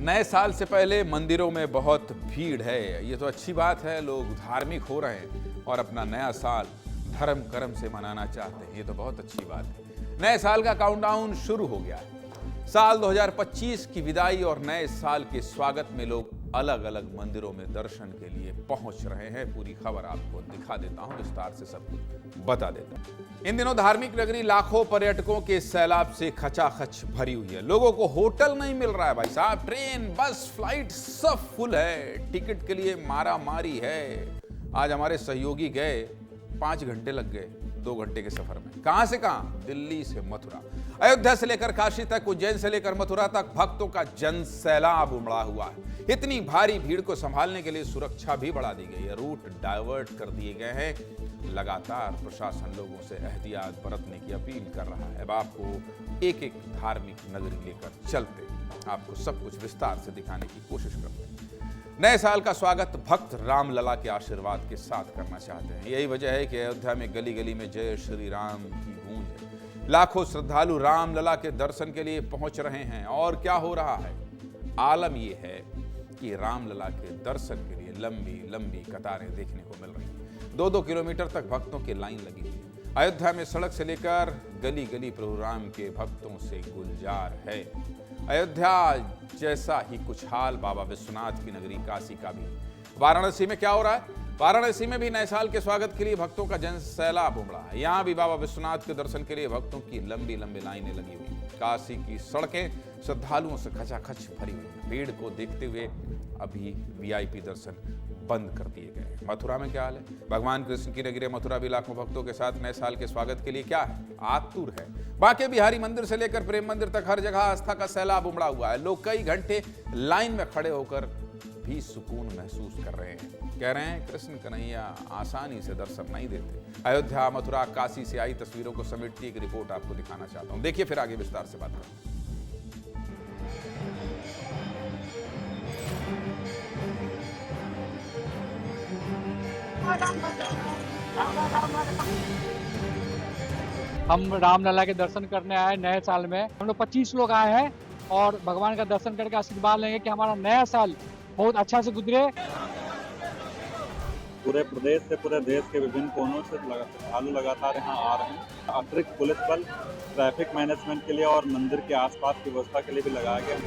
नए साल से पहले मंदिरों में बहुत भीड़ है। ये तो अच्छी बात है, लोग धार्मिक हो रहे हैं और अपना नया साल धर्म कर्म से मनाना चाहते हैं। ये तो बहुत अच्छी बात है। नए साल का काउंटडाउन शुरू हो गया है। साल 2025 की विदाई और नए साल के स्वागत में लोग अलग अलग मंदिरों में दर्शन के लिए पहुंच रहे हैं। पूरी खबर आपको दिखा देता हूं, विस्तार से सब कुछ बता देता हूं। इन दिनों धार्मिक नगरी लाखों पर्यटकों के सैलाब से खचाखच भरी हुई है। लोगों को होटल नहीं मिल रहा है भाई साहब, ट्रेन बस फ्लाइट सब फुल है। टिकट के लिए मारा मारी है। आज हमारे सहयोगी गए, 5 घंटे लग गए 2 घंटे के सफर में। कहां से कहां? दिल्ली से मथुरा, अयोध्या से लेकर काशी तक, उज्जैन से लेकर मथुरा तक भक्तों का जन सैलाब उमड़ा हुआ है। इतनी भारी भीड़ को संभालने के लिए सुरक्षा भी बढ़ा दी गई है। रूट डाइवर्ट कर दिए गए हैं। लगातार प्रशासन लोगों से एहतियात बरतने की अपील कर रहा है। अब आपको एक एक धार्मिक नगरी लेकर चलते, आपको सब कुछ विस्तार से दिखाने की कोशिश करते हैं। नए साल का स्वागत भक्त रामलला के आशीर्वाद के साथ करना चाहते हैं। यही वजह है कि अयोध्या में गली गली में जय श्री राम की गूंज है। लाखों श्रद्धालु रामलला के दर्शन के लिए पहुंच रहे हैं। और क्या हो रहा है? आलम यह है कि रामलला के दर्शन के लिए लंबी लंबी कतारें देखने को मिल रही हैं। 2-2 किलोमीटर तक भक्तों की लाइन लगी हुई है। अयोध्या में सड़क से लेकर गली गली प्रभु राम के भक्तों से गुलजार है। अयोध्या जैसा ही कुछ हाल बाबा विश्वनाथ की नगरी काशी का भी। वाराणसी में क्या हो रहा है? वाराणसी में भी नए साल के स्वागत के लिए भक्तों का जन सैलाब उमड़ा है। यहाँ भी बाबा विश्वनाथ के दर्शन के लिए भक्तों की लंबी लंबी लाइनें लगी हुई हैं। काशी की सड़कें श्रद्धालुओं से खचाखच भरी हुई हैं। भीड़ को देखते हुए अभी वीआईपी दर्शन बंद कर दिए गए हैं। मथुरा में क्या हाल है? भगवान कृष्ण की नगरी मथुरा भी लाखों भक्तों के साथ नए साल के स्वागत के लिए क्या है? आतुर है। बांके बिहारी मंदिर से लेकर प्रेम मंदिर तक हर जगह आस्था का सैलाब उमड़ा हुआ है। लोग कई घंटे लाइन में खड़े होकर भी सुकून महसूस कर रहे हैं। कह रहे हैं कृष्ण कन्हैया आसानी से दर्शन नहीं देते। अयोध्या, मथुरा, काशी से आई तस्वीरों को समेटती एक रिपोर्ट आपको दिखाना चाहता हूं। देखिए, फिर आगे विस्तार से बात करें। हम रामलला के दर्शन करने आए नए साल में। हम लोग 25 लोग आए हैं और भगवान का दर्शन करके आशीर्वाद लेंगे कि हमारा नया साल बहुत अच्छा से गुजरे। पूरे प्रदेश से, पूरे देश के विभिन्न कोनों से श्रद्धालु लगातार यहाँ आ रहे हैं। अतिरिक्त पुलिस बल ट्रैफिक मैनेजमेंट के लिए और मंदिर के आसपास की व्यवस्था के लिए भी लगाया गया है।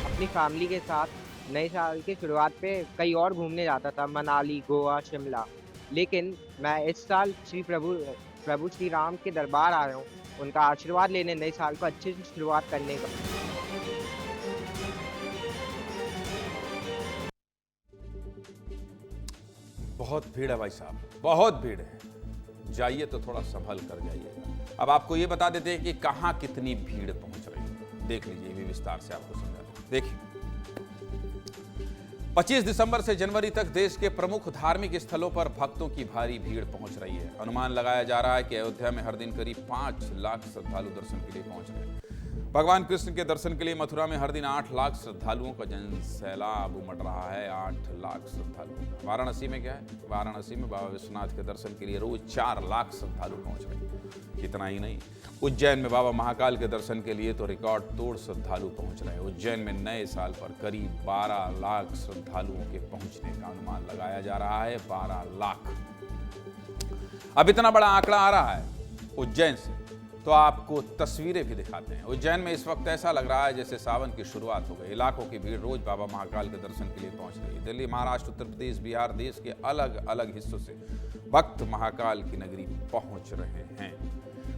अपनी फैमिली के साथ नए साल की शुरुआत पे कहीं और घूमने जाता था, मनाली, गोवा, शिमला। लेकिन मैं इस साल प्रभु श्री राम के दरबार आ रहा हूँ, उनका आशीर्वाद लेने, नए साल को अच्छे से शुरुआत करने का। बहुत भीड़ है भाई साहब, बहुत भीड़ है। जाइए तो थोड़ा संभल कर जाइएगा। अब आपको ये बता देते हैं कि कहाँ कितनी भीड़ पहुंच रही है। देख लीजिए, भी विस्तार से आपको समझा। देखिए, 25 दिसंबर से जनवरी तक देश के प्रमुख धार्मिक स्थलों पर भक्तों की भारी भीड़ पहुंच रही है। अनुमान लगाया जा रहा है कि अयोध्या में हर दिन करीब 5 लाख श्रद्धालु दर्शन के लिए पहुंच रहे हैं। भगवान कृष्ण के दर्शन के लिए मथुरा में हर दिन 8 लाख श्रद्धालुओं का जन सैलाब उमड़ रहा है। 8 लाख श्रद्धालु। वाराणसी में क्या है? वाराणसी में बाबा विश्वनाथ के दर्शन के लिए रोज 4 लाख श्रद्धालु पहुंच रहे हैं। इतना ही नहीं, उज्जैन में बाबा महाकाल के दर्शन के लिए तो रिकॉर्ड तोड़ श्रद्धालु पहुंच रहे हैं। उज्जैन में नए साल पर करीब 12 लाख श्रद्धालुओं के पहुंचने का अनुमान लगाया जा रहा है। 12 लाख। अब इतना बड़ा आंकड़ा आ रहा है उज्जैन से, तो आपको तस्वीरें भी दिखाते हैं। उज्जैन में इस वक्त ऐसा लग रहा है जैसे सावन की शुरुआत हो गई। इलाकों की भीड़ रोज बाबा महाकाल के दर्शन के लिए पहुंच रही है। दिल्ली, महाराष्ट्र, उत्तर प्रदेश, बिहार, देश के अलग अलग हिस्सों से भक्त महाकाल की नगरी पहुंच रहे हैं।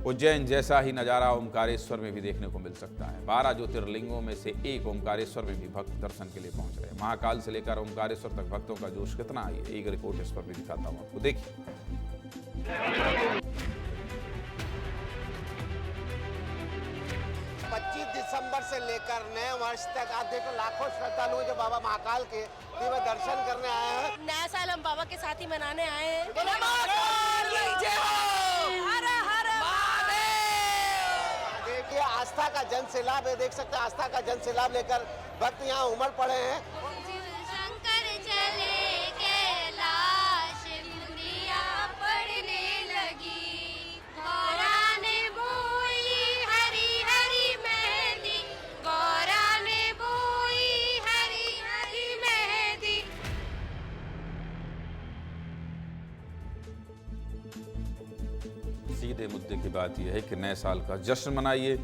उज्जैन जैसा ही नजारा ओमकारेश्वर में भी देखने को मिल सकता है। 12 ज्योतिर्लिंगों में से एक ओमकारेश्वर में भी भक्त दर्शन के लिए पहुंच रहे हैं। महाकाल से लेकर ओमकारेश्वर तक भक्तों का जोश कितना है, एक रिपोर्ट इस पर भी दिखाता हूं आपको। देखिए, 25 दिसंबर से लेकर नए वर्ष तक आप देखो लाखों श्रद्धालु जो बाबा महाकाल के वे दर्शन करने आए हैं। नया साल हम बाबा के साथ ही मनाने आए हैं। देखिए, आस्था का जन सैलाब है। देख सकते हैं, आस्था का जन सैलाब लेकर भक्त यहाँ उमड़ पड़े हैं। शंकर चले कैलाश, दुनिया पड़ने लगी। सीधे मुद्दे की बात यह है कि नए साल का जश्न मनाइए,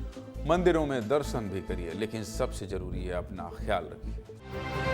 मंदिरों में दर्शन भी करिए, लेकिन सबसे जरूरी है अपना ख्याल रखिए।